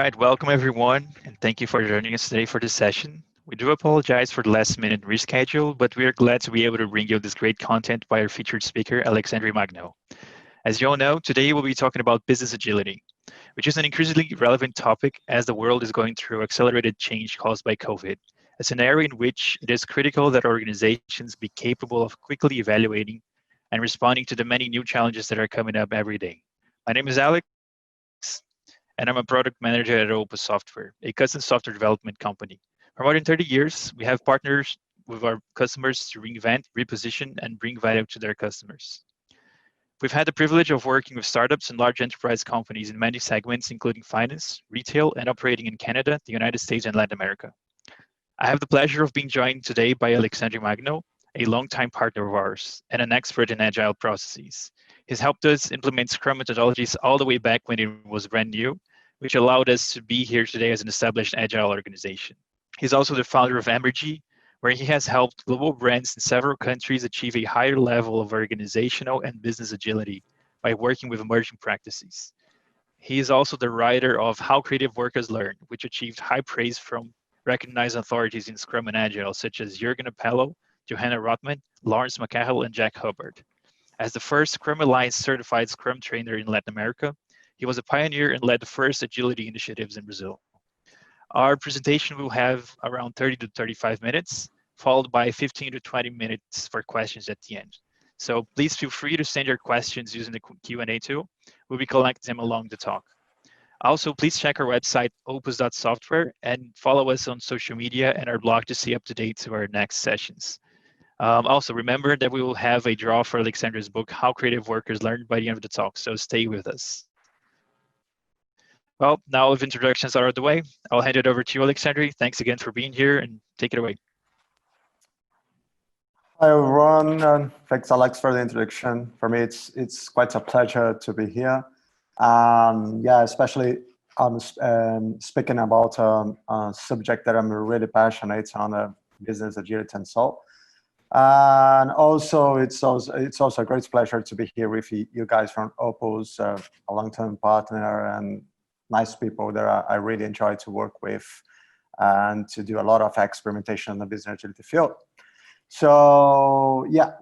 right, welcome everyone, and thank you for joining us today for this session. We do apologize for the last minute reschedule, but we are glad to be able to bring you this great content by our featured speaker, Alexandre Magno. As you all know, today we'll be talking about business agility, which is an increasingly relevant topic as the world is going through accelerated change caused by COVID, a scenario in which it is critical that organizations be capable of quickly evaluating and responding to the many new challenges that are coming up every day. My name is Alex, and I'm a product manager at Opus Software, a custom software development company. For more than 30 years, we have partners with our customers to reinvent, reposition, and bring value to their customers. We've had the privilege of working with startups and large enterprise companies in many segments, including finance, retail, and operating in Canada, the United States, and Latin America. I have the pleasure of being joined today by Alexandre Magno, a longtime partner of ours and an expert in agile processes. He's helped us implement Scrum methodologies all the way back when it was brand new, which allowed us to be here today as an established agile organization. He's also the founder of Emergent, where he has helped global brands in several countries achieve a higher level of organizational and business agility by working with emerging practices. He is also the writer of How Creative Workers Learn, which achieved high praise from recognized authorities in Scrum and Agile, such as Jürgen Appello, Johanna Rotman, Lawrence McCahill, and Jack Hubbard. As the first Scrum Alliance certified Scrum trainer in Latin America, he was a pioneer and led the first agility initiatives in Brazil. Our presentation will have around 30 to 35 minutes, followed by 15 to 20 minutes for questions at the end. So please feel free to send your questions using the Q&A tool. We'll be collecting them along the talk. Also, please check our website, opus.software, and follow us on social media and our blog to stay up to date to our next sessions. Also, remember that we will have a draw for Alexandre's book, How Creative Workers Learn, by the end of the talk, so stay with us. Well, now if introductions are out of the way, I'll hand it over to you, Alexandre. Thanks again for being here, and take it away. Hi, everyone. Thanks, Alex, for the introduction. For me, it's quite a pleasure to be here. Yeah, especially speaking about a subject that I'm really passionate on, business agility and so. And also, it's also a great pleasure to be here with you guys from Opus, a long-term partner and nice people that I really enjoy to work with and to do a lot of experimentation in the business agility field. So yeah,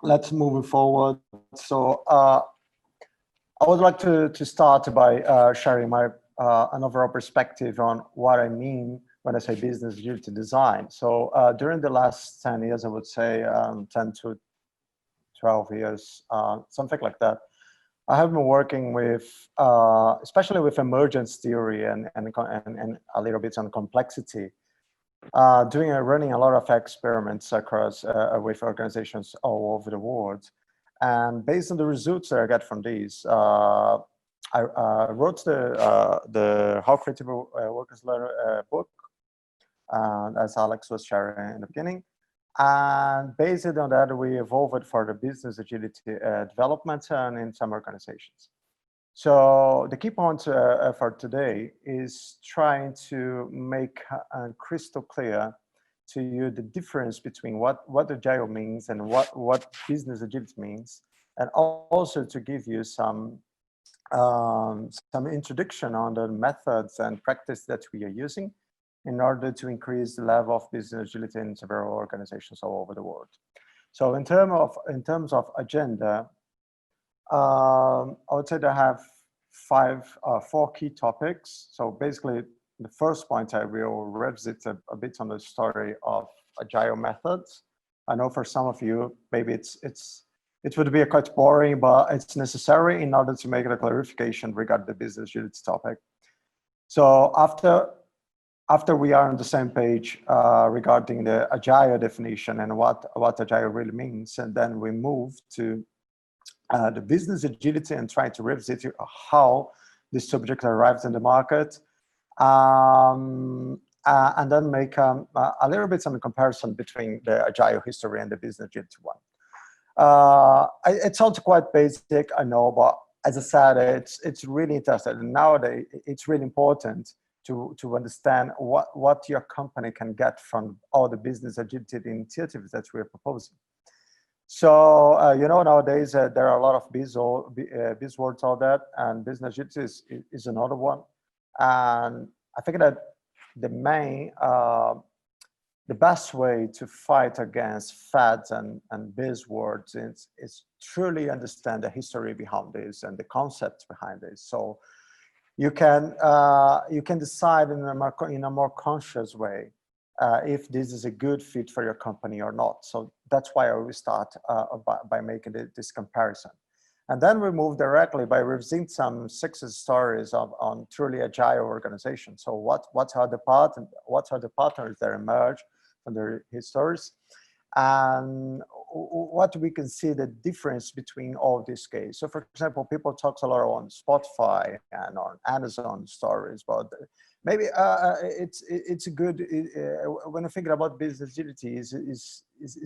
let's move forward. So I would like to start by sharing my an overall perspective on what I mean when I say business agility design. So during the last 10 years, I would say 10 to 12 years, something like that, I have been working with, especially with emergence theory and a little bit on complexity, running a lot of experiments across with organizations all over the world. And based on the results that I got from these, I wrote the How Creative Workers Learn book, as Alex was sharing in the beginning. And based on that, we evolved for the business agility development and in some organizations. So the key point for today is trying to make crystal clear to you the difference between what Agile means and what business agility means, and also to give you some introduction on the methods and practice that we are using in order to increase the level of business agility in several organizations all over the world. So in terms of agenda, I would say that I have four key topics. So basically, the first point I will revisit a bit on the story of Agile methods. I know for some of you, maybe it would be quite boring, but it's necessary in order to make a clarification regarding the business agility topic. So after we are on the same page regarding the Agile definition and what Agile really means, and then we move to the business agility and try to revisit how this subject arrives in the market, and then make a little bit of a comparison between the Agile history and the business agility one. It sounds quite basic, I know, but as I said, it's really interesting. And nowadays, it's really important to understand what your company can get from all the business agility initiatives that we're proposing. So, you know, nowadays there are a lot of buzzwords out there, and business agility is another one. And I think that the best way to fight against fads and buzzwords is truly understand the history behind this and the concepts behind this. So you can decide in a more conscious way if this is a good fit for your company or not. So that's why I always start by making this comparison. And then we move directly by revisiting some success stories on truly agile organizations. So what are the patterns that emerge from their histories, and what we can see the difference between all these cases. So for example, people talk a lot on Spotify and on Amazon stories, but maybe it's a good, when I think about business agility, is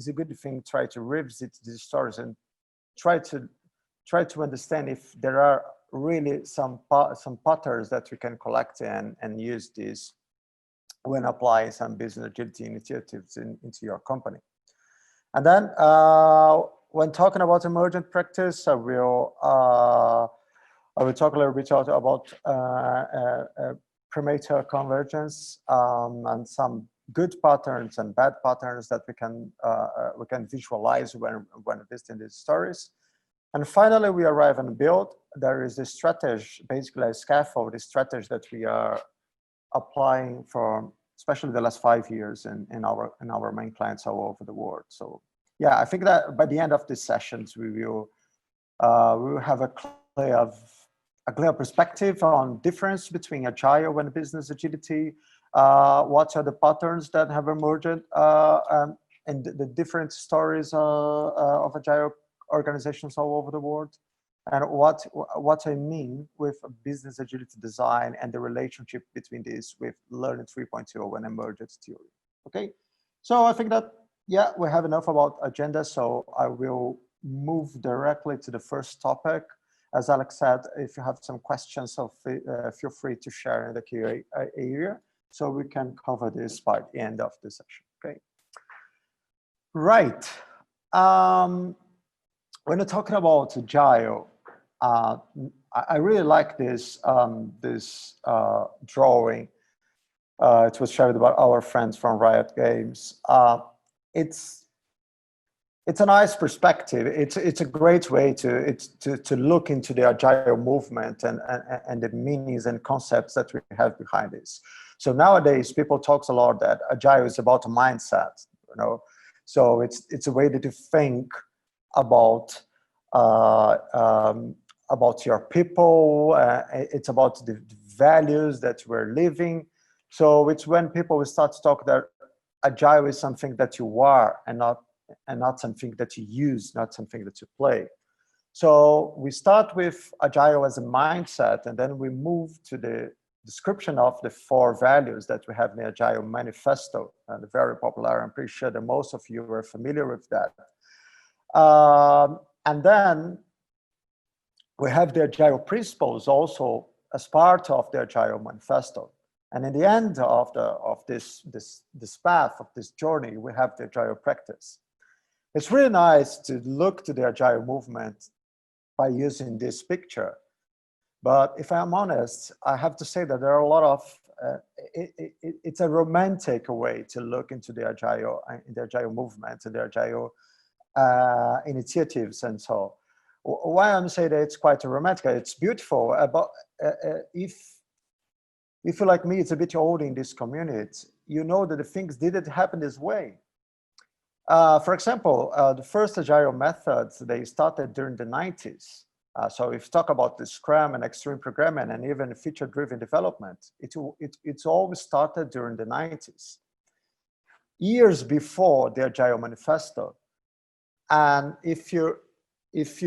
a good thing to try to revisit these stories and try to understand if there are really some patterns that we can collect and use this when applying some business agility initiatives into your company. And then when talking about emergent practice, I will talk a little bit about Premature Convergence and some good patterns and bad patterns that we can visualize when visiting these stories. And finally, we arrive and build. There is this strategy, basically a scaffold, a strategy that we are applying for especially the last 5 years in our main clients all over the world. So yeah, I think that by the end of these sessions, we will have a clear perspective on difference between agile and business agility. What are the patterns that have emerged and the different stories of agile organizations all over the world, and what I mean with business agility design and the relationship between this with Learning 3.0 and Emergent theory. Okay, so I think that, yeah, we have enough about agenda, so I will move directly to the first topic. As Alex said, if you have some questions, so feel free to share in the Q&A area, so we can cover this by the end of the session. Okay, right. When you're talking about agile, I really like this drawing. It was shared by our friends from Riot Games. It's a nice perspective. It's a great way to look into the agile movement and the meanings and concepts that we have behind this. So nowadays, people talk a lot that agile is about a mindset, you know. So it's a way that you think about your people. It's about the values that we're living. So it's when people will start to talk that agile is something that you are and not something that you use, not something that you play. So we start with agile as a mindset, and then we move to the description of the 4 values that we have in the Agile Manifesto, and very popular. I'm pretty sure that most of you are familiar with that. And then we have the Agile principles also as part of the Agile Manifesto. And in the end of this path, of this journey, we have the Agile practice. It's really nice to look to the Agile movement by using this picture. But if I'm honest, I have to say that there are a lot of, it's a romantic way to look into the Agile movement and the Agile initiatives and so. Why I'm saying that it's quite romantic, it's beautiful. But if you're like me, it's a bit old in this community, you know that the things didn't happen this way. For example, the first Agile methods, they started during the 90s. So if you talk about the Scrum and extreme programming and even feature-driven development, it's always started during the 90s, years before the Agile Manifesto. And if you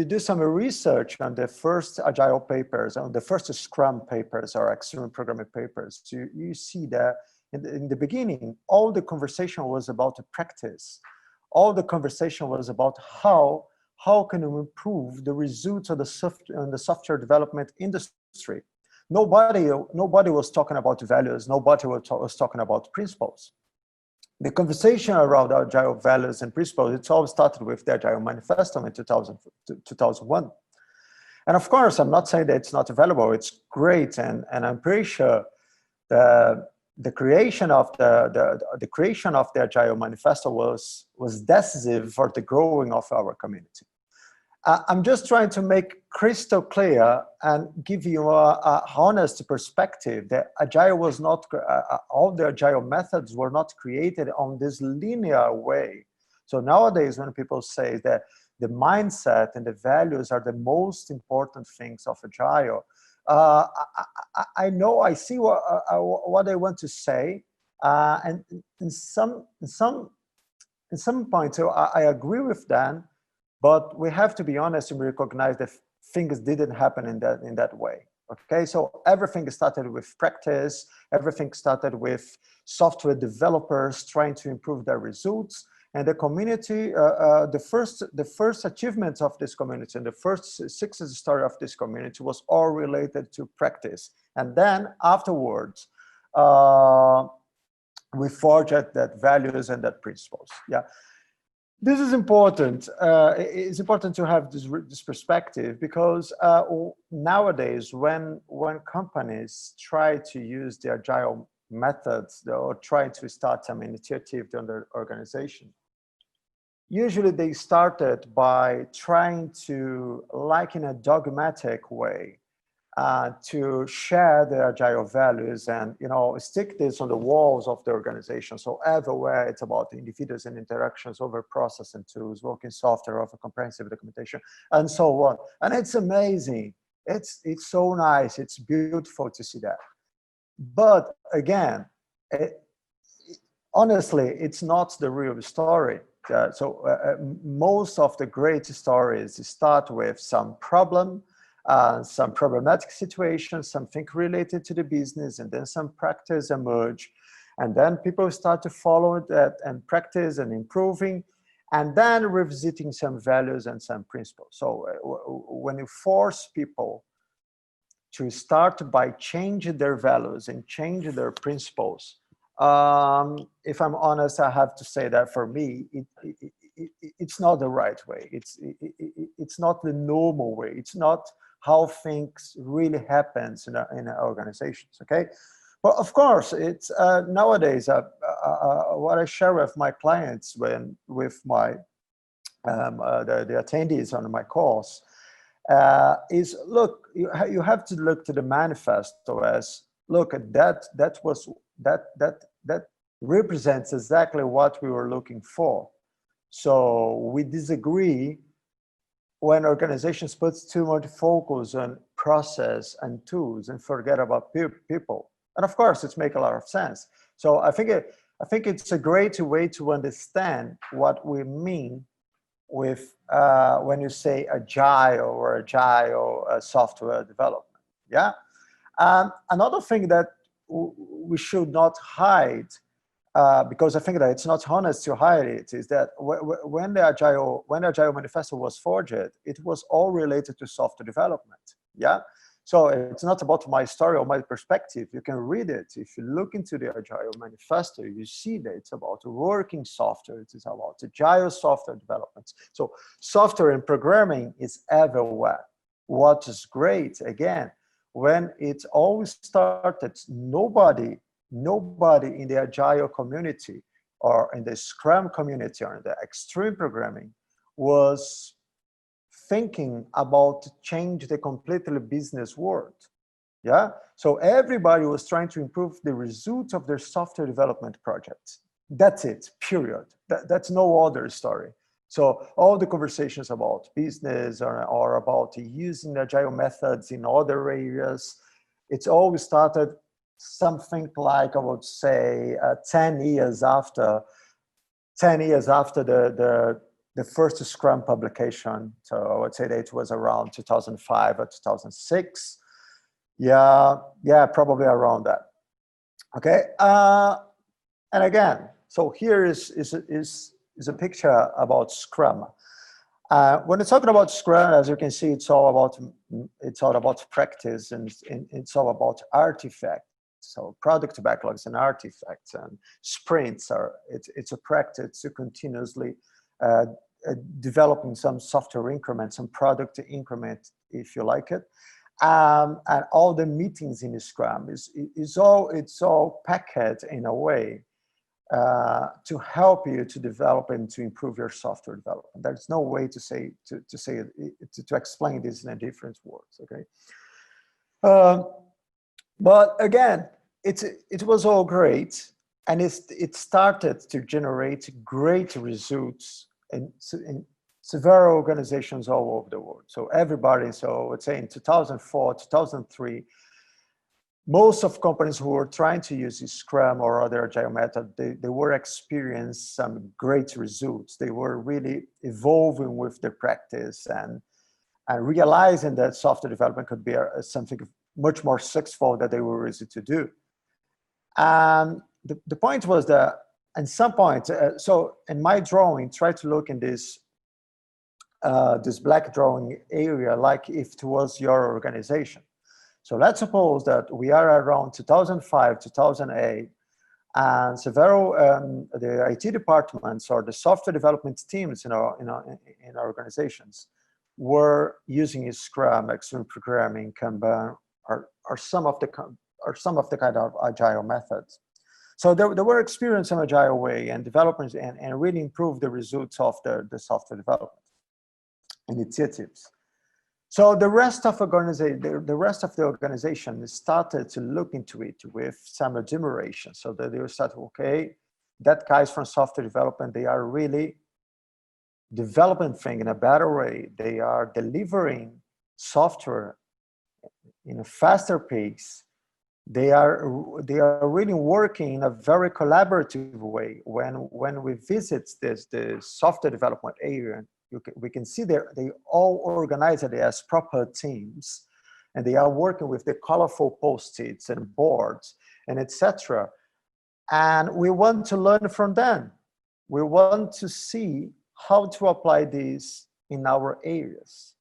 do some research on the first Agile papers, on the first Scrum papers or extreme programming papers, you see that in the beginning, all the conversation was about the practice. All the conversation was about how can we improve the results of the software development industry. Nobody was talking about values. Nobody was talking about principles. The conversation around Agile values and principles, it's all started with the Agile Manifesto in 2001. And of course, I'm not saying that it's not available. It's great, and I'm pretty sure the creation of the creation of the Agile Manifesto was decisive for the growing of our community. I'm just trying to make crystal clear and give you a honest perspective that Agile was not, all the Agile methods were not created on this linear way. So nowadays, when people say that the mindset and the values are the most important things of Agile, I know, I see what they want to say, and in some points, I agree with them. But we have to be honest and recognize that things didn't happen in that way. Okay, so everything started with practice. Everything started with software developers trying to improve their results, and the community. The first achievements of this community and the first success story of this community was all related to practice. And then afterwards, we forged that values and that principles. Yeah. This is important. It's important to have this perspective, because nowadays, when companies try to use the Agile methods or try to start some initiative in their organization, usually they started by trying to, like in a dogmatic way, to share the Agile values and, stick this on the walls of the organization. So everywhere it's about individuals and interactions over process and tools, working software, over comprehensive documentation, and so on. And it's amazing. It's so nice. It's beautiful to see that. But again, honestly, it's not the real story. Most of the great stories start with some problem, some problematic situations, something related to the business, and then some practice emerge. And then people start to follow that and practice and improving, and then revisiting some values and some principles. So when you force people to start by changing their values and change their principles, if I'm honest, I have to say that for me, it's not the right way. It's not the normal way. It's not how things really happens in organizations, okay? But of course, it's nowadays, what I share with my clients with my, the attendees on my course, is, look, you have to look to the manifesto as, look, that represents exactly what we were looking for. So we disagree when organizations put too much focus on process and tools and forget about people. And of course, it makes a lot of sense. So I think it's a great way to understand what we mean with when you say agile software development. Yeah. Another thing that we should not hide, because I think that it's not honest to hide it, is that when the Agile Manifesto was forged, it was all related to software development. Yeah. So it's not about my story or my perspective. You can read it. If you look into the Agile Manifesto, you see that it's about working software. It is about Agile software development. So software and programming is everywhere. What is great, again, when it all started, nobody in the Agile community or in the Scrum community or in the extreme programming was thinking about change the completely business world. Yeah. So everybody was trying to improve the results of their software development projects. That's it, period. That's no other story. So all the conversations about business or about using Agile methods in other areas, it's always started something like, I would say, 10 years after the first Scrum publication. So I would say that it was around 2005 or 2006. Yeah, probably around that. Okay, and again, so here is a picture about Scrum. When we're talking about Scrum, as you can see, it's all about practice, and it's all about artifacts. So product backlogs and artifacts and sprints it's a practice to continuously developing some software increment, some product increment, if you like it. And all the meetings in Scrum it's all packaged in a way to help you to develop and to improve your software development. There's no way to say to explain this in a different words. Okay, but again, it was all great, and it started to generate great results in several organizations all over the world. So everybody, so let's say in 2004, 2003, most of companies who were trying to use Scrum or other Agile method, they were experiencing some great results. They were really evolving with their practice and realizing that software development could be something much more successful that they were easy to do. And the point was that at some point, so in my drawing, try to look in this black drawing area like if it was your organization. So let's suppose that we are around 2005, 2008, and several the IT departments or the software development teams in our organizations were using Scrum, Extreme Programming, Kanban, or some of the kind of Agile methods. So they were experiencing Agile way and developers and really improved the results of the software development initiatives. So the rest of the organization started to look into it with some admiration. So that they started, okay, that guys from software development, they are really developing things in a better way. They are delivering software in a faster pace. They are really working in a very collaborative way. When we visit the software development area, we can see they all organize it as proper teams, and they are working with the colorful post-its and boards and etc. And we want to learn from them. We want to see how to apply this in our areas.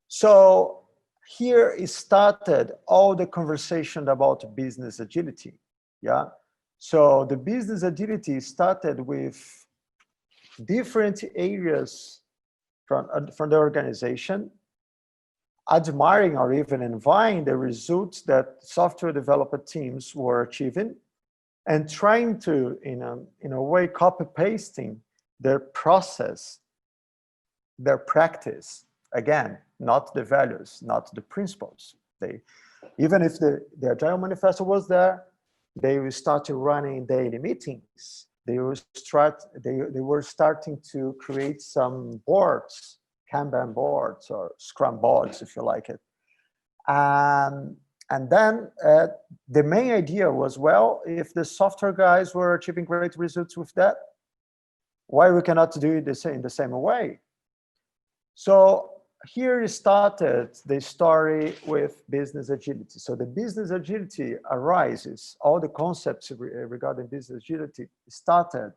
So here it started all the conversation about business agility. Yeah. So the business agility started with different areas from the organization, admiring or even envying the results that software developer teams were achieving, and trying to, in a way, copy-pasting their process, their practice. Again, not the values, not the principles. Even if the Agile Manifesto was there, they will start running daily meetings. They were starting to create some boards, Kanban boards or Scrum boards, if you like it. And then the main idea was, well, if the software guys were achieving great results with that, why we cannot do it in the same way? So here started the story with business agility. So the business agility arises, all the concepts regarding business agility started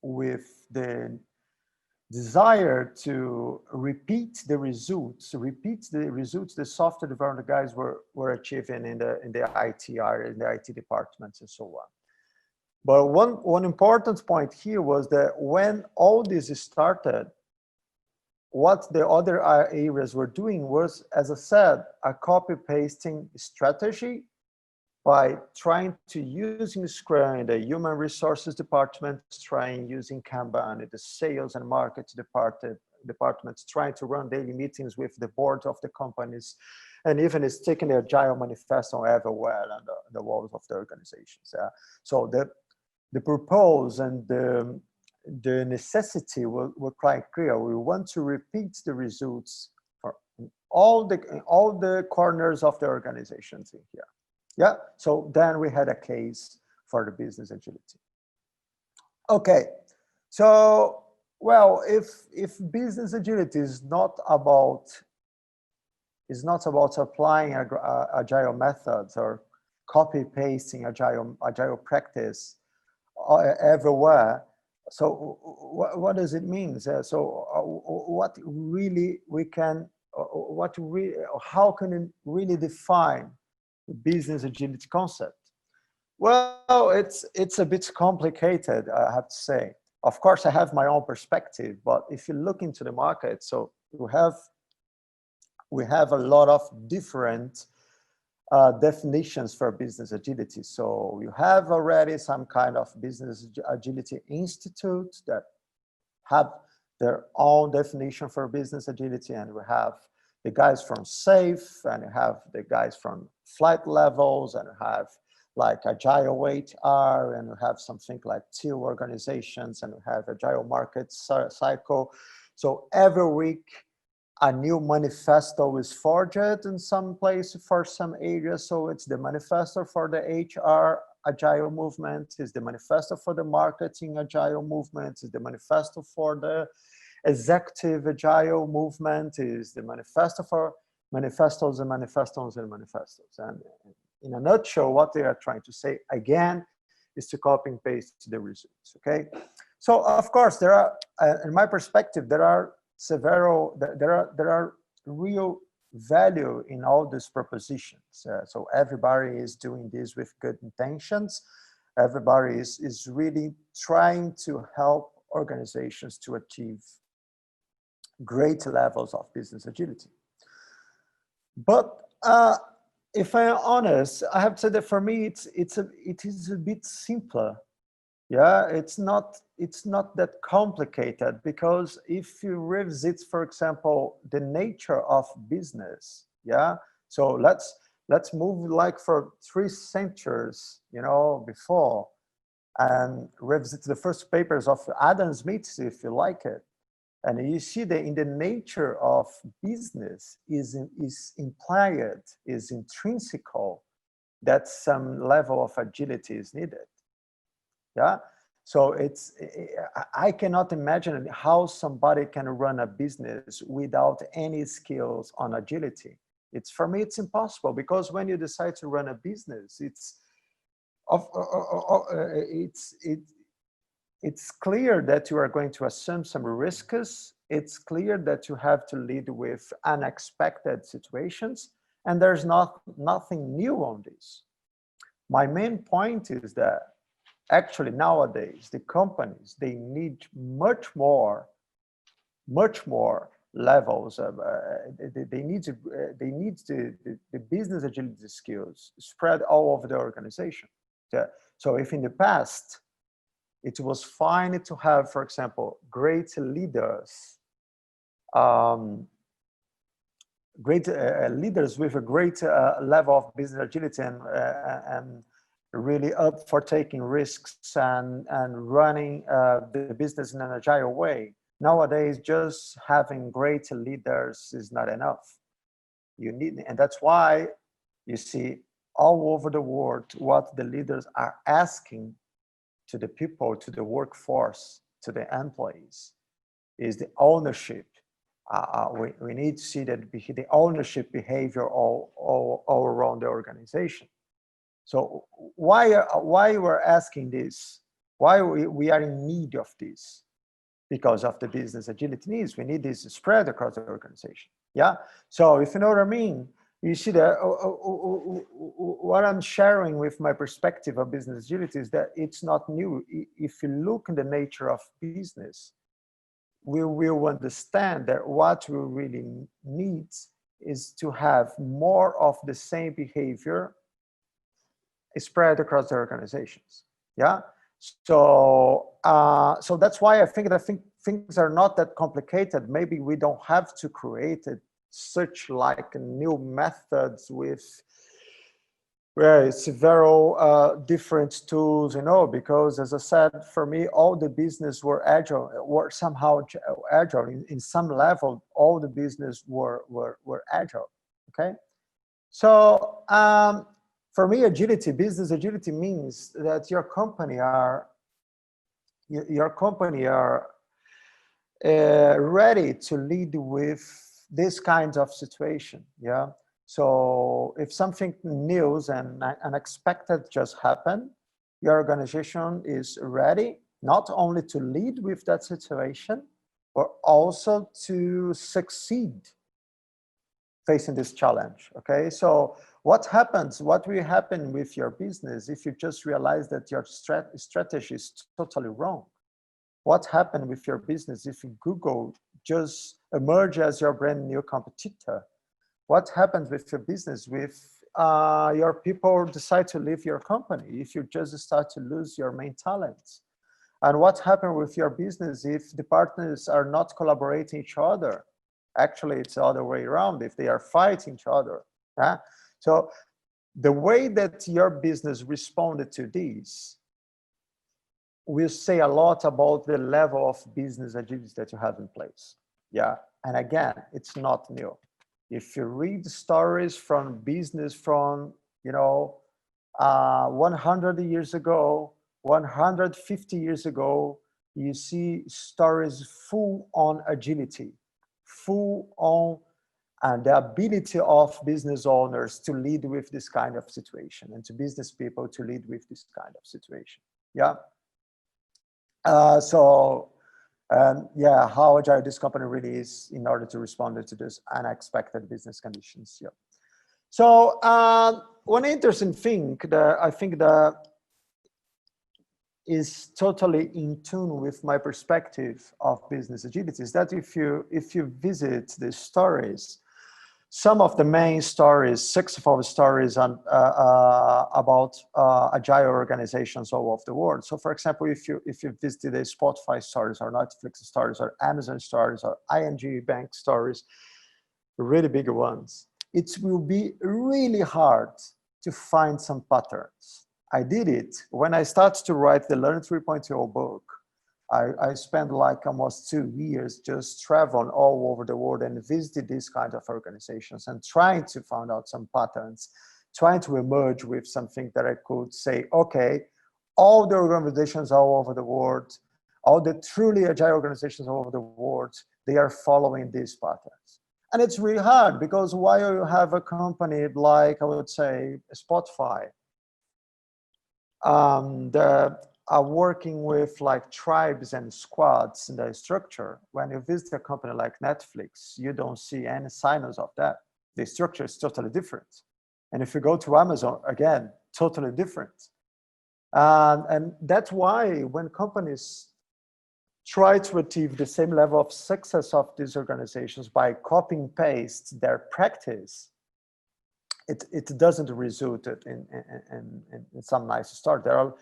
with the desire to repeat the results the software development guys were achieving in the IT area, in the IT departments and so on. But one important point here was that when all this started, what the other areas were doing was, as I said, a copy-pasting strategy by trying to using Scrum in the human resources department, trying using Kanban in the sales and market departments, trying to run daily meetings with the board of the companies, and even is taking the Agile Manifesto everywhere on the walls of the organizations. So the purpose and the necessity were quite clear. We want to repeat the results for all the corners of the organizations in here. Yeah, so then we had a case for the business agility. Okay, so, well, if business agility is not about applying agile methods or copy pasting agile practice everywhere, so what does it mean? So what really we can, how can we really define the business agility concept? Well, it's a bit complicated, I have to say. Of course, I have my own perspective, but if you look into the market, so we have a lot of different definitions for business agility. So you have already some kind of business agility institutes that have their own definition for business agility, and we have the guys from SAFe, and you have the guys from Flight Levels, and you have like Agile HR, and you have something like Teal organizations, and you have Agile Market Cycle. So every week, a new manifesto is forged in some place for some areas. So it's the manifesto for the HR Agile movement, is the manifesto for the marketing Agile movement, is the manifesto for the executive Agile movement, is the manifesto for manifestos and manifestos and manifestos. And in a nutshell, what they are trying to say again is to copy and paste the results, okay? So of course, there are, in my perspective, there are real value in all these propositions. So everybody is doing this with good intentions. Everybody is really trying to help organizations to achieve great levels of business agility. But if I'm honest, I have to say that for me, it is a bit simpler. Yeah, it's not that complicated, because if you revisit, for example, the nature of business, yeah. So let's move like for 3 centuries, you know, before, and revisit the first papers of Adam Smith, if you like it, and you see that in the nature of business is implied, is intrinsical, that some level of agility is needed. Yeah, so I cannot imagine how somebody can run a business without any skills on agility. For me, it's impossible, because when you decide to run a business, it's clear that you are going to assume some risks. It's clear that you have to lead with unexpected situations, and there's nothing new on this. My main point is that actually nowadays the companies, they need much more levels of they need the business agility skills spread all over the organization. So if in the past it was fine to have, for example, great leaders, leaders with a great level of business agility and really up for taking risks and running the business in an agile way. Nowadays, just having great leaders is not enough. You need, and that's why you see all over the world what the leaders are asking to the people, to the workforce, to the employees, is the ownership. We need to see that the ownership behavior all around the organization. So why we're asking this? Why we are in need of this? Because of the business agility needs. We need this spread across the organization. Yeah. So if you know what I mean, you see that what I'm sharing with my perspective of business agility is that it's not new. If you look in the nature of business, we will understand that what we really need is to have more of the same behavior spread across the organizations. Yeah. So so that's why I think things are not that complicated. Maybe we don't have to create such like new methods with several different tools, you know, because as I said, for me, all the business were agile, were somehow agile in some level. All the business were agile. Okay. So for me, business agility means that your company are ready to lead with this kind of situation. Yeah. So if something new and unexpected just happened, your organization is ready not only to lead with that situation, but also to succeed facing this challenge. Okay. So what will happen with your business if you just realize that your strategy is totally wrong? what happened with your business if Google just emerge as your brand new competitor? What happens with your business if your people decide to leave your company, if you just start to lose your main talents? And what happens with your business if the partners are not collaborating each other? Actually, it's the other way around, if they are fighting each other. Yeah? So the way that your business responded to these will say a lot about the level of business agility that you have in place. Yeah, and again, it's not new. If you read stories from business from, 100 years ago, 150 years ago, you see stories full on agility, full on the ability of business owners to lead with this kind of situation, and to business people to lead with this kind of situation. Yeah. How agile this company really is in order to respond to this unexpected business conditions. Yeah. So one interesting thing that I think that is totally in tune with my perspective of business agility is that if you visit the stories, some of the main stories, successful stories on, about agile organizations all over the world. So, for example, if you visited the Spotify stories or Netflix stories or Amazon stories or ING Bank stories, really big ones, it will be really hard to find some patterns. I did it when I started to write the Learn 3.0 book. I spent like almost 2 years just traveling all over the world and visited these kinds of organizations and trying to find out some patterns, trying to emerge with something that I could say, okay, all the organizations all over the world, all the truly agile organizations all over the world, they are following these patterns. And it's really hard because while you have a company like, I would say, Spotify, are working with like tribes and squads in the structure. When you visit a company like Netflix, you don't see any signs of that. The structure is totally different. And if you go to Amazon, again, totally different. And that's why when companies try to achieve the same level of success of these organizations by copy and paste their practice, it doesn't result in some nice start. There are,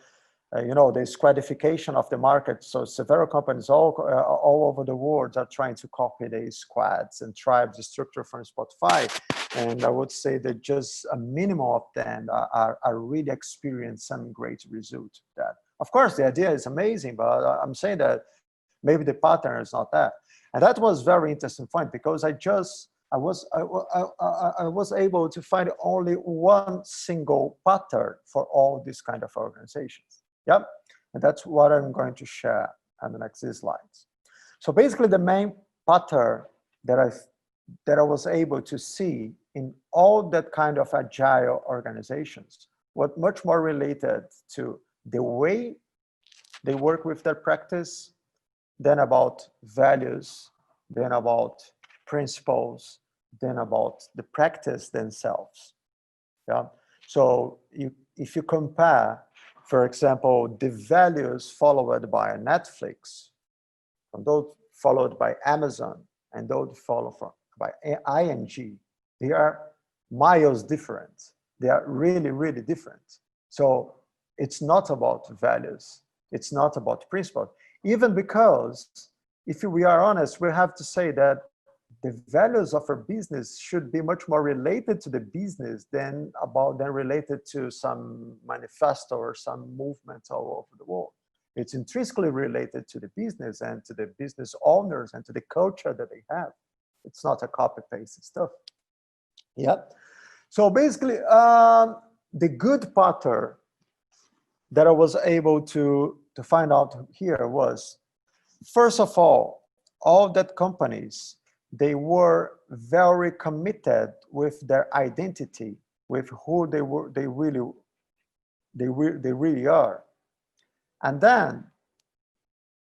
the squadification of the market. So several companies all over the world are trying to copy the squads and tribes structure from Spotify. And I would say that just a minimum of them are really experiencing some great result. That, of course, the idea is amazing, but I'm saying that maybe the pattern is not that. And that was very interesting point because I was able to find only one single pattern for all these kind of organizations. Yep, and that's what I'm going to share on the next slides. So basically, the main pattern that I was able to see in all that kind of agile organizations was much more related to the way they work with their practice than about values, than about principles, than about the practice themselves. Yeah. So if you compare, for example, the values followed by Netflix, and those followed by Amazon, and those followed by ING, they are miles different. They are really, really different. So it's not about values. It's not about principles. Even because, if we are honest, we have to say that the values of our business should be much more related to the business than related to some manifesto or some movement all over the world. It's intrinsically related to the business and to the business owners and to the culture that they have. It's not a copy-paste stuff. Yeah. So basically, the good pattern that I was able to find out here was, first of all that companies, they were very committed with their identity, with who they really are. And then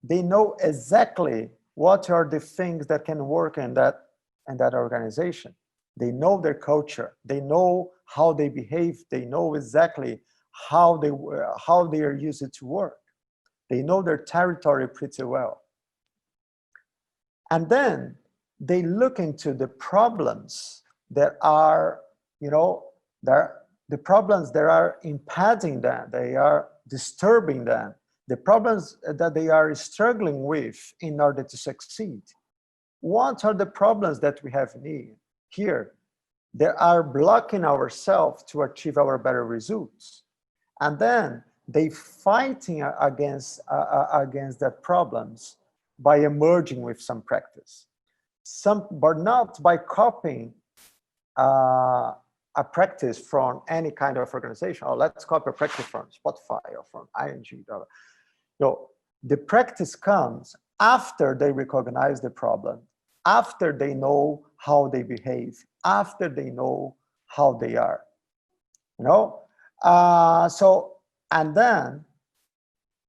they know exactly what are the things that can work in that organization. They know their culture. They know how they behave. They know exactly how they are used to work. They know their territory pretty well. And then they look into the problems that are, the problems that are impeding them, they are disturbing them, the problems that they are struggling with in order to succeed. What are the problems that we have here that are blocking ourselves to achieve our better results? And then they fighting against that problems by emerging with some practice. But not by copying a practice from any kind of organization. Oh, let's copy a practice from Spotify or from ING. No, the practice comes after they recognize the problem, after they know how they behave, after they know how they are. And then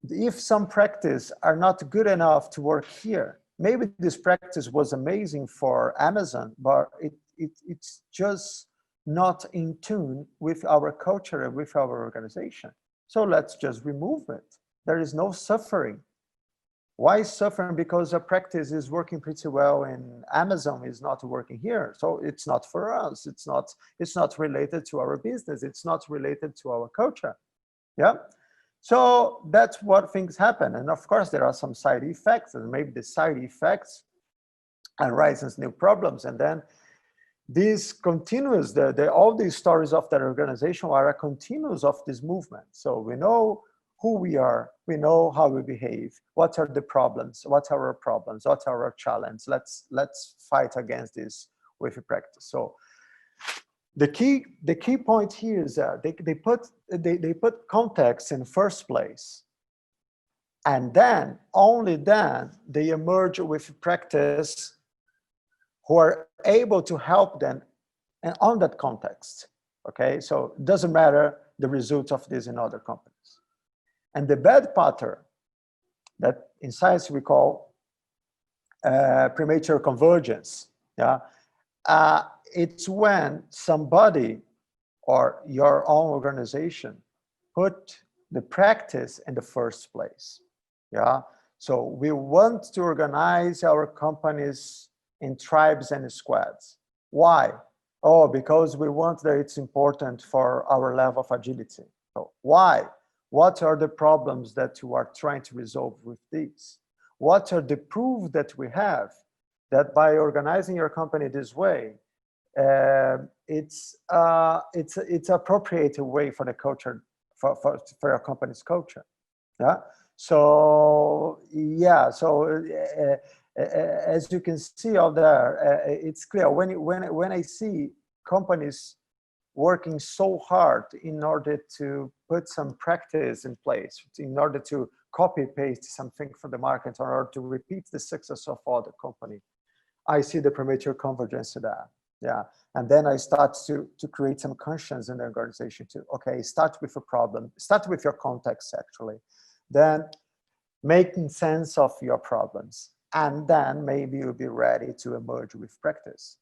if some practice are not good enough to work here, maybe this practice was amazing for Amazon, but it's just not in tune with our culture and with our organization. So let's just remove it. There is no suffering. Why suffering? Because a practice is working pretty well and Amazon is not working here. So it's not for us. It's not related to our business. It's not related to our culture. Yeah. So that's what things happen. And of course, there are some side effects, and maybe the side effects arises new problems. And then this continues, all these stories of that organization are a continuous of this movement. So we know who we are, we know how we behave, what are the problems, what are our problems, what are our challenges. Let's fight against this with practice. So the key point here is that they put context in first place, and then only then they emerge with practice who are able to help them and on that context. Okay, so it doesn't matter the result of this in other companies. And the bad pattern that in science we call premature convergence. Yeah. It's when somebody or your own organization put the practice in the first place. Yeah. So we want to organize our companies in tribes and squads. Why? Oh, because we want that it's important for our level of agility. So why? What are the problems that you are trying to resolve with these? What are the proof that we have that by organizing your company this way, it's appropriate way for the culture, for your company's culture. Yeah. So yeah. So as you can see out there, it's clear when I see companies working so hard in order to put some practice in place, in order to copy paste something from the market, in order to repeat the success of other company, I see the premature convergence to that. Yeah. And then I start to create some conscience in the organization too. Okay, start with a problem, start with your context actually, then making sense of your problems. And then maybe you'll be ready to emerge with practice.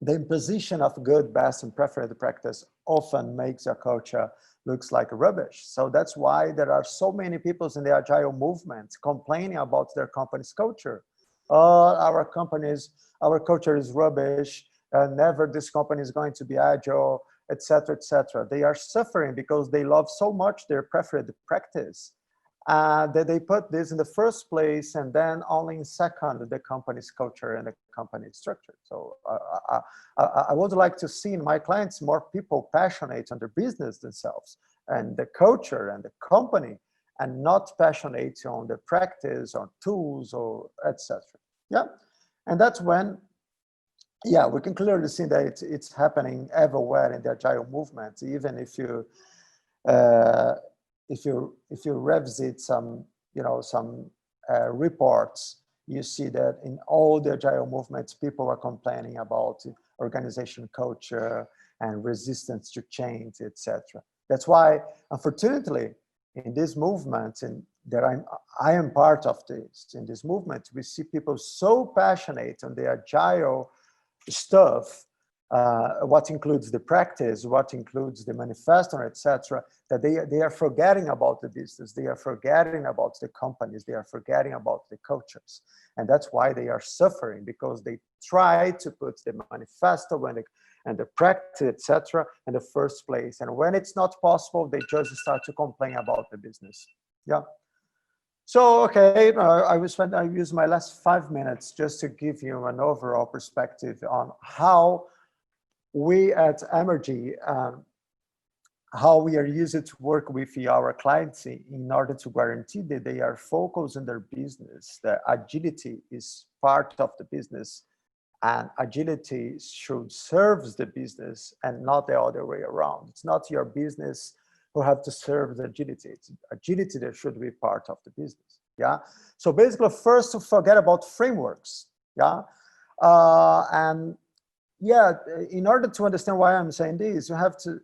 The imposition of good, best, and preferred practice often makes your culture looks like rubbish. So that's why there are so many people in the Agile movement complaining about their company's culture. Our culture is rubbish. Never this company is going to be Agile, etc., etc. They are suffering because they love so much their preferred practice that they put this in the first place, and then only in second the company's culture and the company's structure. So I would like to see in my clients more people passionate on their business themselves and the culture and the company, and not passionate on the practice or tools or etc. Yeah, and that's when, yeah, we can clearly see that it's happening everywhere in the Agile movement. Even if you revisit some reports, you see that in all the Agile movements, people are complaining about organization culture and resistance to change, etc. That's why, unfortunately, in this movement, and that I am part of this, in this movement, we see people so passionate on the Agile stuff, what includes the practice, what includes the manifesto, etc., that they are forgetting about the business, they are forgetting about the companies, they are forgetting about the cultures. And that's why they are suffering, because they try to put the manifesto and the practice, etc., in the first place. And when it's not possible, they just start to complain about the business. Yeah. So, okay, I use my last 5 minutes just to give you an overall perspective on how we at Emergent, how we are used to work with our clients in order to guarantee that they are focused on their business. The agility is part of the business, and agility should serve the business and not the other way around. It's not your business who have to serve the agility. It's agility that should be part of the business. Yeah. So basically, first, to forget about frameworks. Yeah. And yeah, in order to understand why I'm saying this, you have to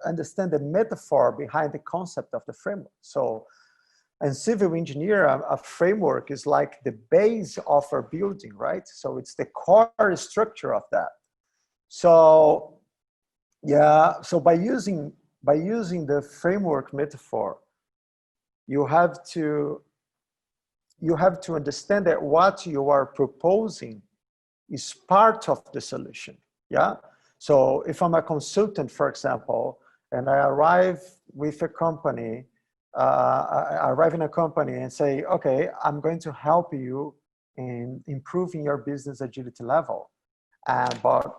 understand the metaphor behind the concept of the framework. So, in civil engineer, a framework is like the base of our building, right? So it's the core structure of that. So, yeah. So by using the framework metaphor, you have to understand that what you are proposing is part of the solution. Yeah. So if I'm a consultant, for example, and I arrive with a company, I arrive in a company and say, okay, I'm going to help you in improving your business agility level. But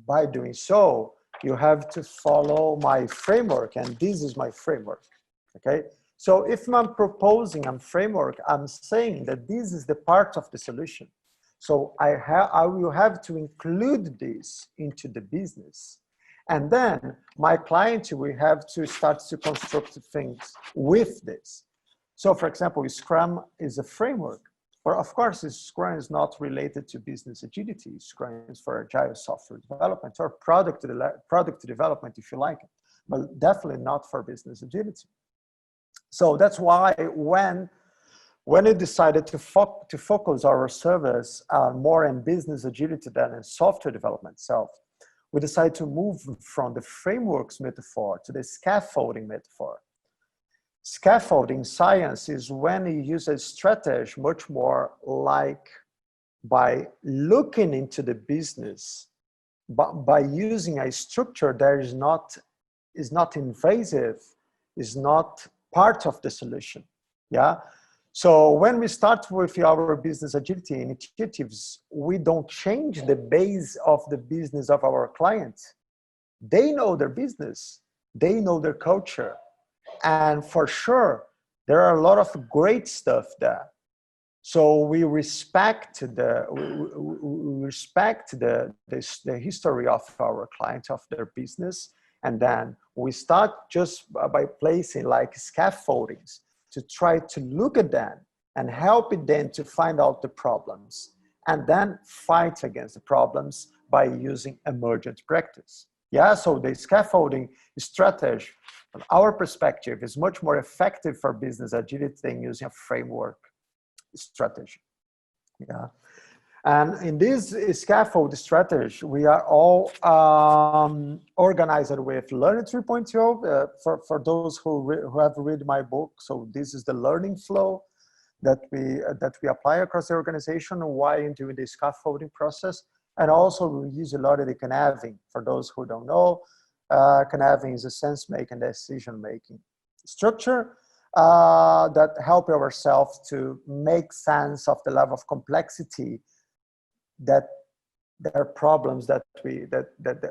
by doing so, you have to follow my framework, and this is my framework. Okay. So if I'm proposing a framework, I'm saying that this is the part of the solution. So I will have to include this into the business. And then my client will have to start to construct things with this. So for example, Scrum is a framework. But of course, Scrum is not related to business agility. Scrum is for agile software development or product development, if you like it, but definitely not for business agility. So that's why when we decided to focus our service more in business agility than in software development itself, we decided to move from the frameworks metaphor to the scaffolding metaphor. Scaffolding science is when you use a strategy much more like by looking into the business, but by using a structure that is not invasive, is not part of the solution. Yeah. So when we start with our business agility initiatives, we don't change the base of the business of our clients. They know their business, they know their culture, and for sure, there are a lot of great stuff there. So we respect the history of our clients, of their business, and then we start just by placing like scaffoldings to try to look at them and help them to find out the problems, and then fight against the problems by using emergent practice. Yeah, so the scaffolding strategy, from our perspective, is much more effective for business agility than using a framework strategy. Yeah, and in this scaffold strategy, we are all organized with Learning 3.0. For those who have read my book, so this is the learning flow that we apply across the organization while doing the scaffolding process. And also we use a lot of the canaving. For those who don't know, canaving is a sense-making, decision-making structure that help ourselves to make sense of the level of complexity that there are problems that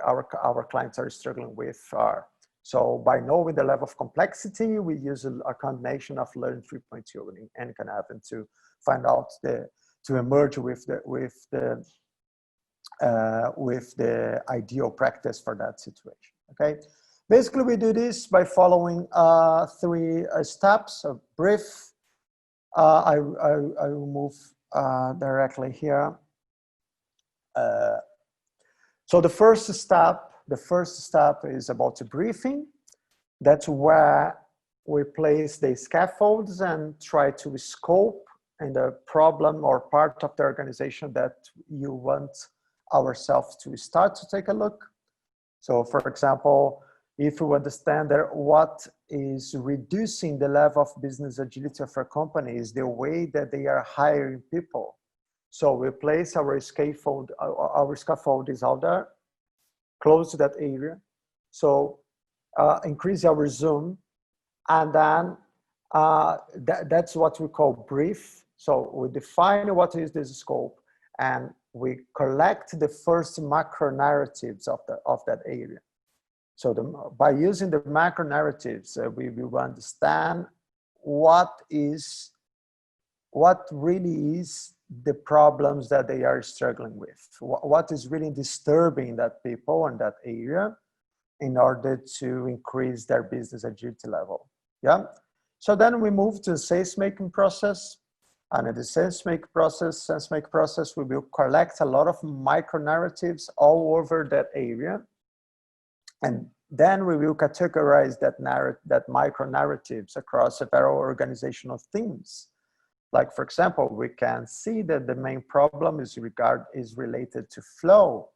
our clients are struggling with are. So by knowing the level of complexity, we use a combination of Learning 3.0 and canaving to find out to emerge with the ideal practice for that situation. Okay, basically we do this by following 3 steps. A brief. I will move directly here. So the first step is about the briefing. That's where we place the scaffolds and try to scope in the problem or part of the organization that you want ourselves to start to take a look. So for example, if we understand that what is reducing the level of business agility of a company is the way that they are hiring people. So we place our scaffold is out there, close to that area. So increase our zoom, and then that's what we call brief. So we define what is this scope, and we collect the first macro narratives of that area. So by using the macro narratives, we will understand what really is the problems that they are struggling with, what is really disturbing that people in that area in order to increase their business agility level. Yeah. So then we move to the sensemaking process. And in the sensemaking process, we will collect a lot of micro narratives all over that area. And then we will categorize that micro narratives across several organizational themes. Like, for example, we can see that the main problem is related to flow,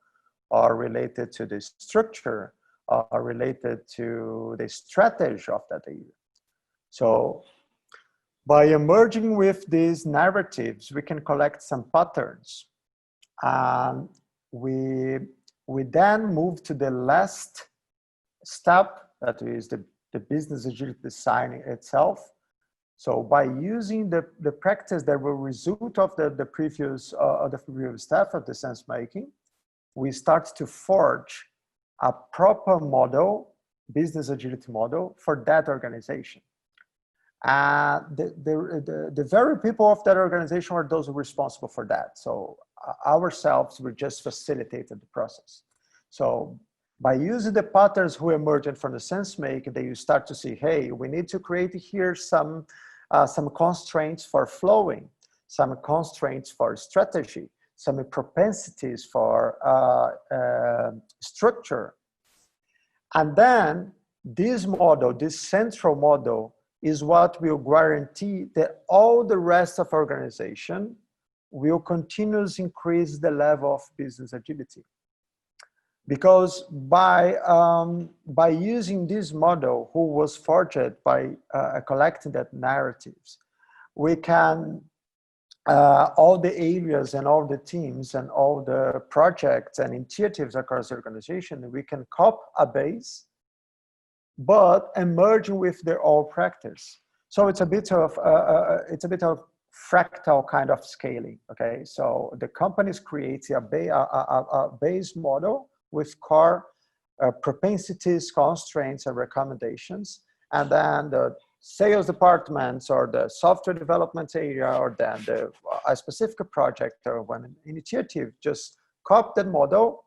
or related to the structure, or related to the strategy of that area. So by emerging with these narratives, we can collect some patterns. We then move to the last step, that is the business agility design itself. So by using the practice that will result of the previous step of the sense making, we start to forge a proper model, business agility model for that organization. The very people of that organization are those responsible for that. So ourselves, we just facilitated the process. So by using the patterns who emerged from the sense making, that you start to see, hey, we need to create here some constraints for flowing, some constraints for strategy, some propensities for structure. And then this model, this central model, is what will guarantee that all the rest of organization will continuously increase the level of business agility. Because by using this model, who was forged by collecting that narratives, we can, all the areas and all the teams and all the projects and initiatives across the organization, we can copy a base, but emerging with their own practice. So it's a bit of fractal kind of scaling. Okay, so the companies create a base model with core propensities, constraints, and recommendations, and then the sales departments or the software development area, or then a specific project or one initiative just copy that model.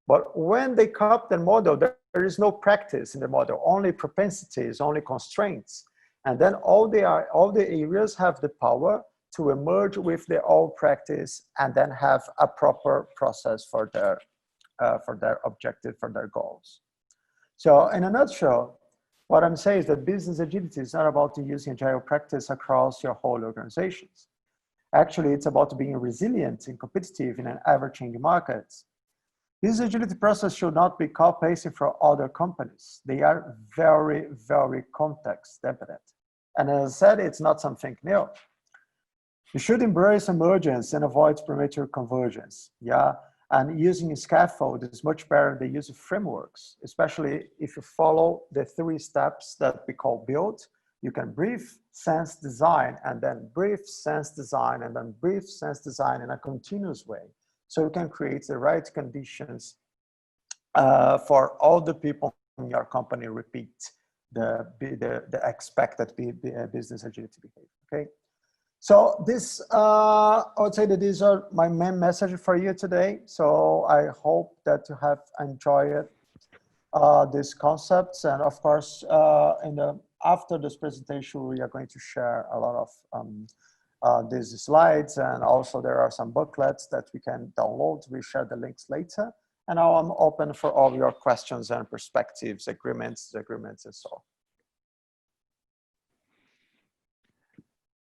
But when they copy the model, there is no practice in the model, only propensities, only constraints. And then all the areas have the power to emerge with their own practice and then have a proper process for their objective, for their goals. So in a nutshell, what I'm saying is that business agility is not about using agile practice across your whole organizations. Actually, it's about being resilient and competitive in an ever-changing market. This agility process should not be copy-pasting from other companies. They are very, very context dependent. And as I said, it's not something new. You should embrace emergence and avoid premature convergence. Yeah, and using Scaffold is much better than using frameworks, especially if you follow the 3 steps that we call build. You can brief, sense, design, and then brief, sense, design, and then brief, sense, design in a continuous way. So you can create the right conditions for all the people in your company repeat the expected business agility behavior, okay? So this, I would say that these are my main message for you today. So I hope that you have enjoyed these concepts. And of course, after this presentation, we are going to share a lot of these slides, and also there are some booklets that we can download. We'll share the links later. And now I'm open for all your questions and perspectives, agreements, and so on.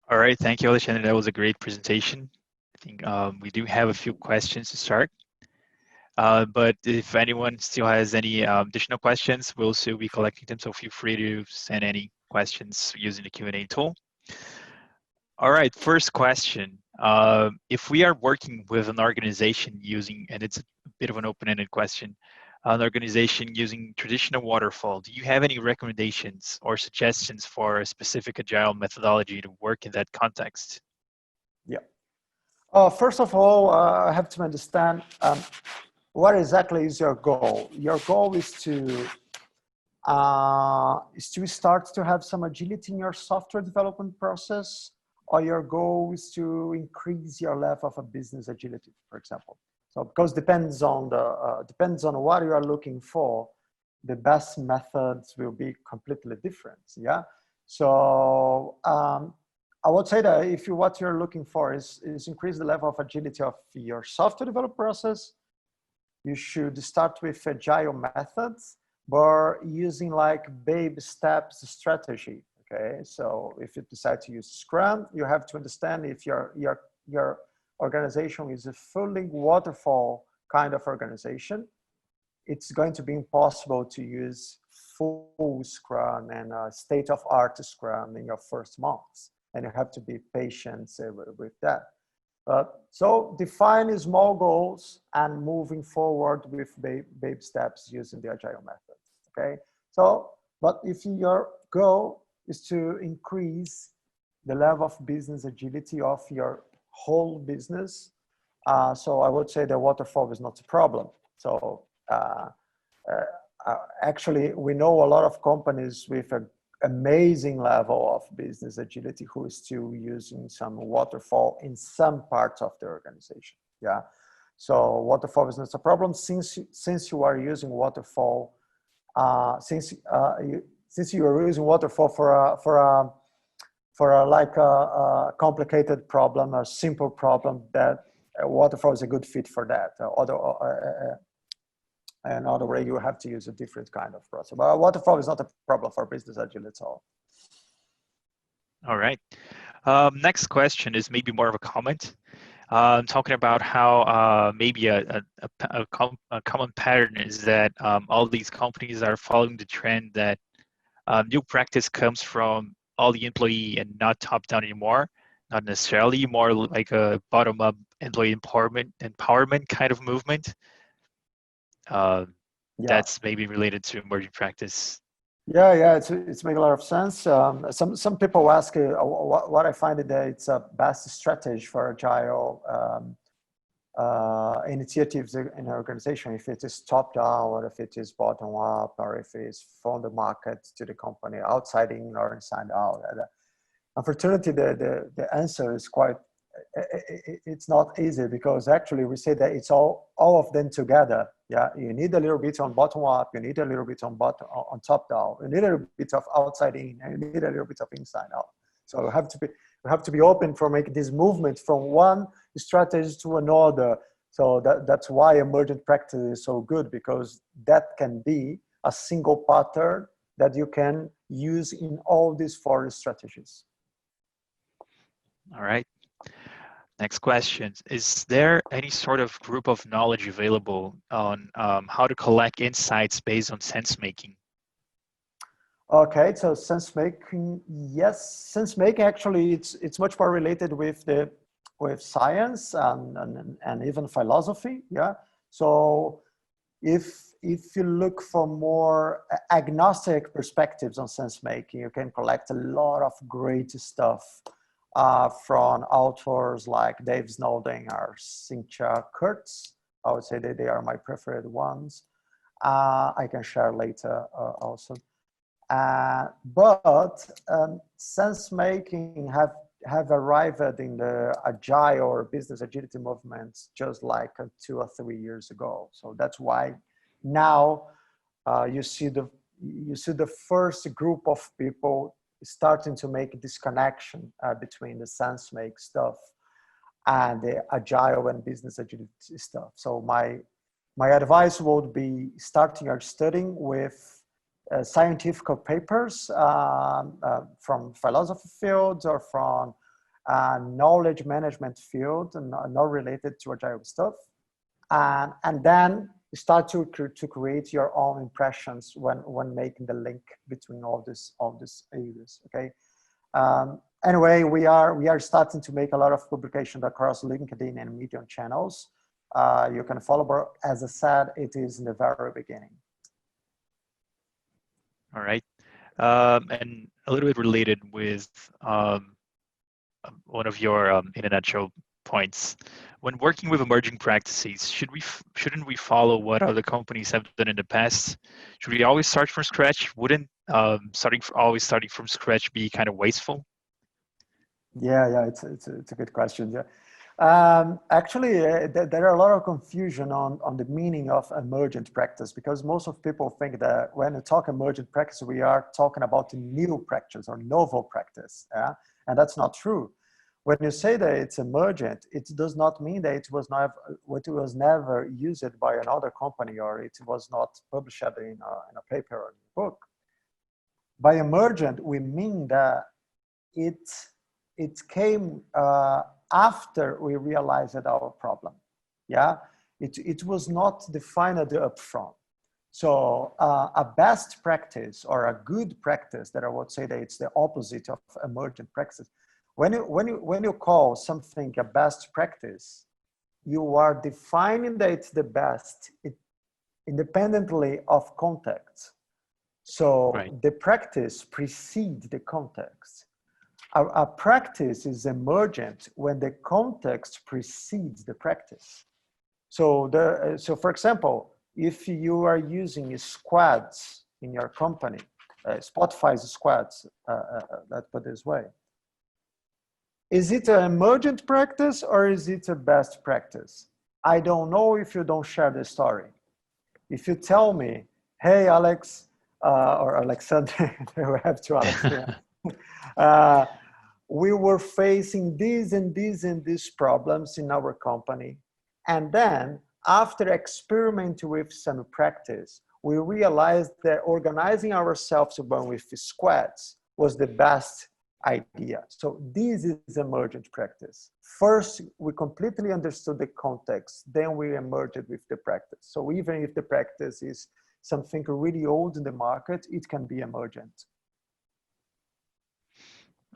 All right, thank you, Alexander. That was a great presentation. I think we do have a few questions to start. But if anyone still has any additional questions, we'll still be collecting them. So feel free to send any questions using the Q&A tool. All right, first question. If we are working with an organization using, and it's a bit of an open-ended question, an organization using traditional waterfall, do you have any recommendations or suggestions for a specific agile methodology to work in that context? Yeah. First of all, I have to understand what exactly is your goal. Your goal is to start to have some agility in your software development process, or your goal is to increase your level of a business agility, for example. So because depends on what you are looking for, the best methods will be completely different. Yeah. So I would say that if what you're looking for is increase the level of agility of your software development process, you should start with agile methods, but using like baby steps strategy. Okay, so if you decide to use Scrum, you have to understand if your organization is a fully waterfall kind of organization, it's going to be impossible to use full Scrum and state-of-art Scrum in your first months, and you have to be patient with that. So define small goals and moving forward with baby steps using the agile method. Okay, so but if your goal is to increase the level of business agility of your whole business, so I would say the waterfall is not a problem. So actually, we know a lot of companies with an amazing level of business agility who is still using some waterfall in some parts of the organization. Yeah, so waterfall is not a problem since you are using waterfall. Since you are using waterfall for a complicated problem, a simple problem, that waterfall is a good fit for that. Another way you have to use a different kind of process. But waterfall is not a problem for business agile at all. All right. Next question is maybe more of a comment. Talking about how maybe a common pattern is that all these companies are following the trend that new practice comes from all the employee and not top-down anymore, not necessarily, more like a bottom-up employee empowerment kind of movement. That's maybe related to emerging practice. Yeah, it's making a lot of sense. Some people ask what I find that it's a best strategy for agile initiatives in an organization, if it is top down or if it is bottom up or if it is from the market to the company, outside in or inside out. Unfortunately, the answer is it's not easy, because actually we say that it's all of them together. Yeah, you need a little bit on bottom up, you need a little bit on top down, you need a little bit of outside in, and you need a little bit of inside out. So we have to be open for making this movement from one strategy to another. So that's why emergent practice is so good, because that can be a single pattern that you can use in all these four strategies. All right. Next question. Is there any sort of group of knowledge available on how to collect insights based on sense-making? Okay, so sense-making, yes. Sense-making, actually, it's much more related with science and even philosophy, yeah? So if you look for more agnostic perspectives on sense-making, you can collect a lot of great stuff from authors like Dave Snowden or Cynthia Kurtz. I would say that they are my preferred ones. I can share later also. But sense-making have arrived in the agile or business agility movements just like 2 or 3 years ago. So that's why now you see the first group of people starting to make this connection between the sense-make stuff and the agile and business agility stuff. So my advice would be starting your studying with scientific papers from philosophy fields or from knowledge management field, and not related to agile stuff. and then start to create your own impressions when making the link between all these areas. Okay. Anyway, we are starting to make a lot of publications across LinkedIn and Medium channels. You can follow, but as I said, it is in the very beginning. All right. And a little bit related with one of your, in a nutshell, points. When working with emerging practices, shouldn't we follow what other companies have done in the past? Should we always start from scratch? Wouldn't always starting from scratch be kind of wasteful? Yeah, it's a good question. Yeah. Actually, there are a lot of confusion on the meaning of emergent practice, because most of people think that when we talk emergent practice, we are talking about a new practice or novel practice. Yeah? And that's not true. When you say that it's emergent, it does not mean that it was never used by another company, or it was not published in a paper or in a book. By emergent, we mean that it came after we realized our problem. Yeah, it was not defined up front. So a best practice or a good practice, that I would say that it's the opposite of emergent practice. When you call something a best practice, you are defining that it's the best independently of context. So right. The practice precedes the context. A practice is emergent when the context precedes the practice. So for example, if you are using squads in your company, Spotify's squads, let's put it this way. Is it an emergent practice or is it a best practice? I don't know if you don't share the story. If you tell me, hey, Alex, or Alexander, we have two Alex here. We were facing these and these and these problems in our company. And then after experimenting with some practice, we realized that organizing ourselves with squads was the best idea. So this is emergent practice. First, we completely understood the context, then we emerged with the practice. So even if the practice is something really old in the market, it can be emergent.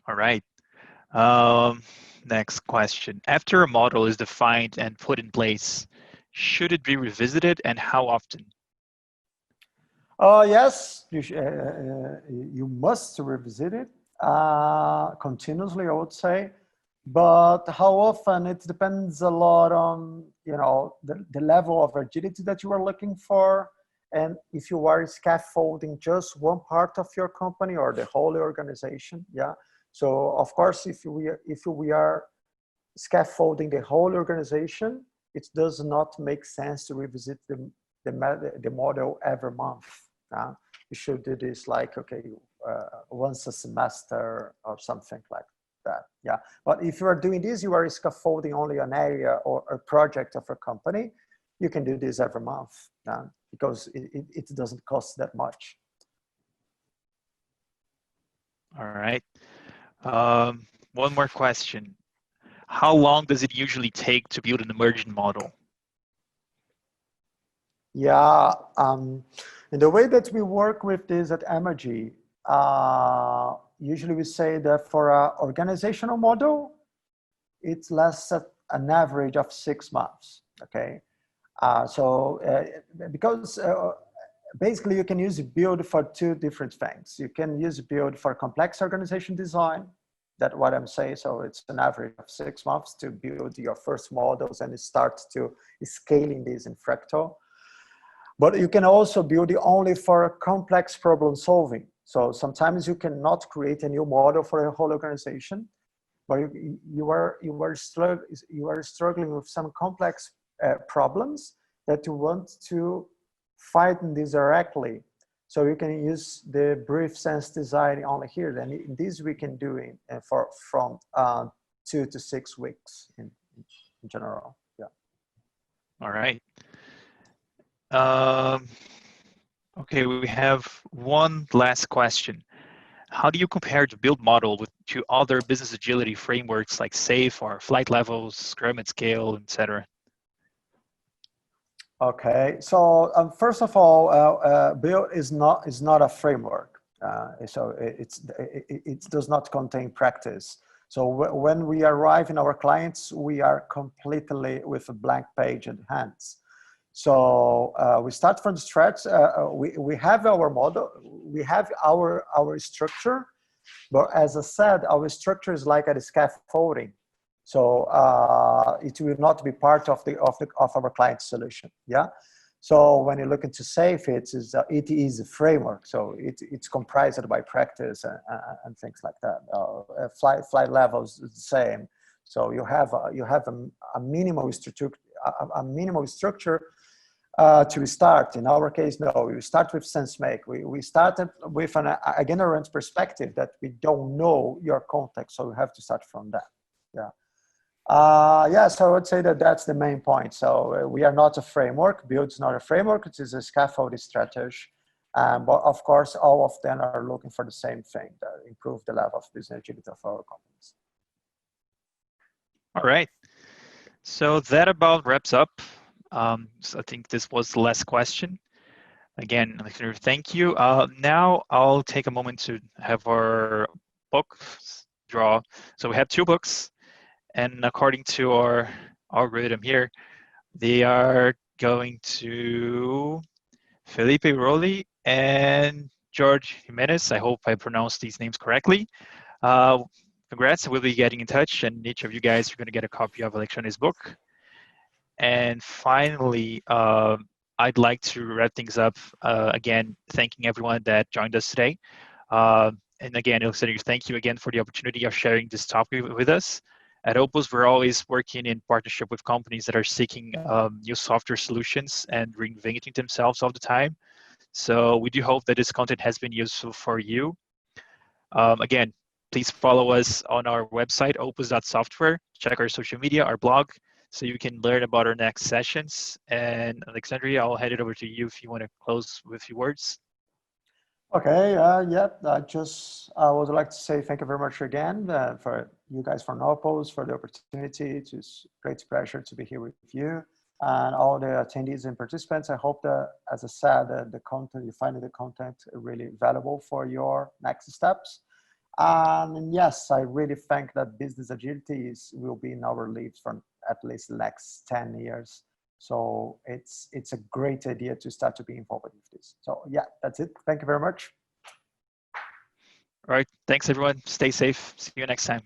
All right. Next question. After a model is defined and put in place, should it be revisited, and how often? Yes, you must revisit it continuously, I would say. But how often, it depends a lot on the level of agility that you are looking for, and if you are scaffolding just one part of your company or the whole organization. Yeah. So of course, if we are scaffolding the whole organization, it does not make sense to revisit the model every month. You should do this like, once a semester or something like that. Yeah. But if you are doing this, you are scaffolding only an area or a project of a company, you can do this every month because it doesn't cost that much. All right. One more question. How long does it usually take to build an emergent model? Yeah, in the way that we work with this at Emergent, usually we say that for an organizational model, it lasts at an average of 6 months, okay? Because basically you can use build for two different things. You can use build for complex organization design, that's what I'm saying. So it's an average of 6 months to build your first models and start to scaling these in Fractal. But you can also build it only for a complex problem solving. So sometimes you cannot create a new model for a whole organization, but you are struggling with some complex problems that you want to fight this directly. So you can use the brief sense design only here. And this we can do from 2 to 6 weeks in general. Yeah. All right. Okay, we have one last question. How do you compare the build model to other business agility frameworks like SAFe or Flight Levels, Scrum at Scale, etc.? Okay, so first of all, build is not a framework. It does not contain practice. So when we arrive in our clients, we are completely with a blank page in hands. So we start from the scratch. We have our model, we have our structure, but as I said, our structure is like a scaffolding. So it will not be part of our client solution. Yeah. So when you look into SAFe, it is a framework. So it's comprised by practice and things like that. Flight levels is the same. So you have a minimal structure, to start. In our case, no, we start with Sensemaking. We started with an ignorant perspective that we don't know your context, so we have to start from that. Yeah. Yeah, so I would say that that's the main point. So we are not a framework. Build is not a framework. It is a scaffold strategy. But of course, all of them are looking for the same thing, to improve the level of business agility of our companies. All right. So that about wraps up. So I think this was the last question. Again, Alexander, thank you. Now I'll take a moment to have our book draw. So we have 2 books, and according to our algorithm here, they are going to Felipe Roli and George Jimenez. I hope I pronounced these names correctly. Congrats, we'll be getting in touch, and each of you guys are going to get a copy of Alexander's book. And finally, I'd like to wrap things up again, thanking everyone that joined us today. And again, Alexander, thank you again for the opportunity of sharing this topic with us. At Opus, we're always working in partnership with companies that are seeking new software solutions and reinventing themselves all the time. So we do hope that this content has been useful for you. Again, please follow us on our website, opus.software. Check our social media, our blog, so you can learn about our next sessions. And Alexandria, I'll hand it over to you if you want to close with a few words. Okay, yeah, I would like to say thank you very much again for you guys from Opus for the opportunity. It's a great pleasure to be here with you and all the attendees and participants. I hope that, as I said, the content, you find the content really valuable for your next steps. And yes, I really think that business agility will be in our lives for at least the next 10 years. So it's a great idea to start to be involved with this. So yeah, that's it. Thank you very much. All right. Thanks, everyone. Stay safe. See you next time.